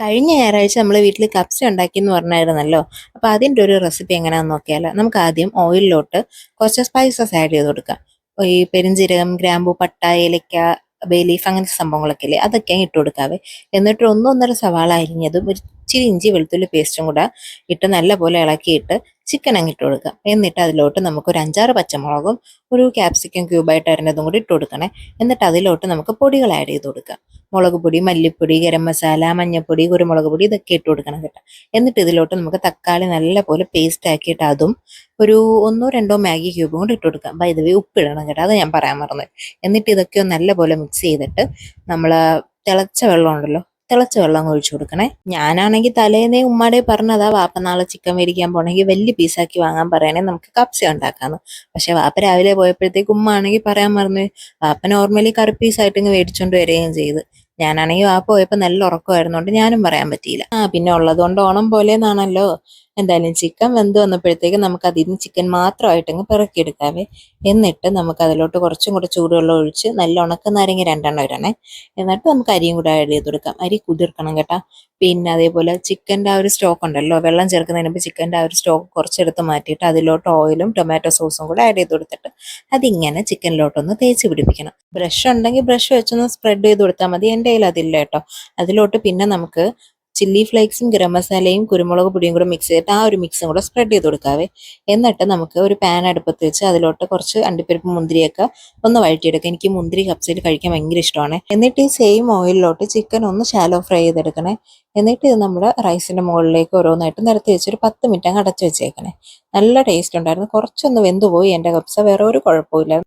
കഴിഞ്ഞ ഞായറാഴ്ച നമ്മൾ വീട്ടിൽ കപ്സ ഉണ്ടാക്കിയെന്ന് പറഞ്ഞായിരുന്നല്ലോ. അപ്പോൾ അതിൻ്റെ ഒരു റെസിപ്പി എങ്ങനെയാണെന്ന് നോക്കിയാലോ. നമുക്ക് ആദ്യം ഓയിലിലോട്ട് കുറച്ച് സ്പൈസസ് ആഡ് ചെയ്ത് കൊടുക്കാം. ഈ പെരിഞ്ജീരകം, ഗ്രാമ്പൂ, പട്ട, ഏലക്ക, ബേ ലീഫ് അങ്ങനത്തെ സംഭവങ്ങളൊക്കെ ഇല്ലേ, അതൊക്കെ ഇട്ട് കൊടുക്കാവേ. എന്നിട്ട് ഒന്നൊന്നര സവാള അരിഞ്ഞതും ഒരു ഇച്ചിരി ഇഞ്ചി വെളുത്തുള്ളി പേസ്റ്റും കൂടെ ഇട്ട് നല്ലപോലെ ഇളക്കിയിട്ട് ചിക്കൻ അങ്ങ് ഇട്ട് കൊടുക്കാം. എന്നിട്ട് അതിലോട്ട് നമുക്ക് ഒരു 5-6 പച്ചമുളകും ഒരു ക്യാപ്സിക്കം ക്യൂബായിട്ട് അരിഞ്ഞതും കൂടി ഇട്ട് കൊടുക്കണേ. എന്നിട്ട് അതിലോട്ട് നമുക്ക് പൊടികൾ ആഡ് ചെയ്ത് കൊടുക്കാം. മുളക് പൊടി, മല്ലിപ്പൊടി, ഗരം മസാല, മഞ്ഞൾപ്പൊടി, കുരുമുളക് പൊടി ഇതൊക്കെ ഇട്ട് കൊടുക്കണം കേട്ടോ. എന്നിട്ട് ഇതിലോട്ട് നമുക്ക് തക്കാളി നല്ലപോലെ പേസ്റ്റ് ആക്കിയിട്ട് അതും ഒരു 1-2 മാഗി ക്യൂബും കൂടി ഇട്ട് കൊടുക്കാം. ബൈ ദ വേ ഉപ്പിടണം കേട്ടോ, അത് ഞാൻ പറയാൻ മറന്നു. എന്നിട്ട് ഇതൊക്കെ ഒന്ന് നല്ലപോലെ മിക്സ് ചെയ്തിട്ട് നമ്മൾ തിളച്ച വെള്ളം ഉണ്ടല്ലോ, തിളച്ച വെള്ളം അങ്ങ് ഒഴിച്ചു കൊടുക്കണേ. ഞാനാണെങ്കിൽ തലേന്നേ ഉമ്മാടെ പറഞ്ഞതാ, വാപ്പ നാളെ ചിക്കൻ മേടിക്കാൻ പോണെങ്കിൽ വലിയ പീസാക്കി വാങ്ങാൻ പറയണേ, നമുക്ക് കപ്സ ഉണ്ടാക്കാന്ന്. പക്ഷെ വാപ്പ രാവിലെ പോയപ്പോഴത്തേക്ക് ഉമ്മ ആണെങ്കിൽ പറയാൻ മറന്നു. വാപ്പ നോർമലി കറി പീസായിട്ട് ഇങ്ങ് മേടിച്ചോണ്ട് വരികയും ചെയ്ത്. ഞാനാണെങ്കിൽ വാപ്പ പോയപ്പോൾ നല്ല ഉറക്കമായിരുന്നോണ്ട് ഞാനും പറയാൻ പറ്റിയില്ല. പിന്നെ ഉള്ളതുകൊണ്ട് ഓണം പോലെന്നാണല്ലോ. എന്തായാലും ചിക്കൻ വെന്ത് വന്നപ്പോഴത്തേക്ക് നമുക്ക് അതിന് ചിക്കൻ മാത്രമായിട്ട് അങ്ങ് പിറക്കിയെടുക്കാവേ. എന്നിട്ട് നമുക്ക് അതിലോട്ട് കുറച്ചും കൂടെ ചൂടുവെള്ളം ഒഴിച്ച് നല്ല ഉണക്ക നാരങ്ങ 2 ഇടണേ. എന്നിട്ട് നമുക്ക് അരിയും കൂടെ ആഡ് ചെയ്ത് കൊടുക്കാം. അരി കുതിർക്കണം കേട്ടോ. പിന്നെ അതേപോലെ ചിക്കൻ്റെ ആ ഒരു സ്റ്റോക്ക് ഉണ്ടല്ലോ, വെള്ളം ചേർക്കുന്നതിന് മുമ്പ് ചിക്കൻ്റെ ആ ഒരു സ്റ്റോക്ക് കുറച്ചെടുത്ത് മാറ്റിയിട്ട് അതിലോട്ട് ഓയിലും ടൊമാറ്റോ സോസും കൂടെ ആഡ് ചെയ്ത് കൊടുത്തിട്ട് അതിങ്ങനെ ചിക്കനിലോട്ടൊന്ന് തേച്ച് പിടിപ്പിക്കണം. ബ്രഷ് ഉണ്ടെങ്കിൽ ബ്രഷ് വെച്ചൊന്ന് സ്പ്രെഡ് ചെയ്ത് കൊടുത്താൽ മതി. എൻ്റെ കയ്യിൽ അതില്ല കേട്ടോ. അതിലോട്ട് പിന്നെ നമുക്ക് ചില്ലി ഫ്ലേക്സും ഗരം മസാലയും കുരുമുളക് പൊടിയും കൂടെ മിക്സ് ചെയ്തിട്ട് ആ ഒരു മിക്സും കൂടെ സ്പ്രെഡ് ചെയ്ത് കൊടുക്കാവേ. എന്നിട്ട് നമുക്ക് ഒരു പാൻ അടുപ്പത്ത് വെച്ച് അതിലോട്ട് കുറച്ച് അണ്ടിപ്പരിപ്പ് മുന്തിരിയൊക്കെ ഒന്ന് വഴറ്റിയെടുക്കാം. എനിക്ക് മുന്തിരി കപ്സയിൽ കഴിക്കാൻ ഭയങ്കര ഇഷ്ടമാണ്. എന്നിട്ട് ഈ സെയിം ഓയിലിലോട്ട് ചിക്കൻ ഒന്ന് ഷാലോ ഫ്രൈ ചെയ്തെടുക്കണേ. എന്നിട്ട് ഇത് നമ്മുടെ റൈസിൻ്റെ മുകളിലേക്ക് ഓരോന്നായിട്ട് നിരത്തി വെച്ചൊരു 10 മിനിറ്റ് അങ്ങ് അടച്ചു വെച്ചേക്കണേ. നല്ല ടേസ്റ്റ് ഉണ്ടായിരുന്നു. കുറച്ചൊന്ന് വെന്തുപോയി എൻ്റെ കപ്സ, വേറെ ഒരു കുഴപ്പമില്ല.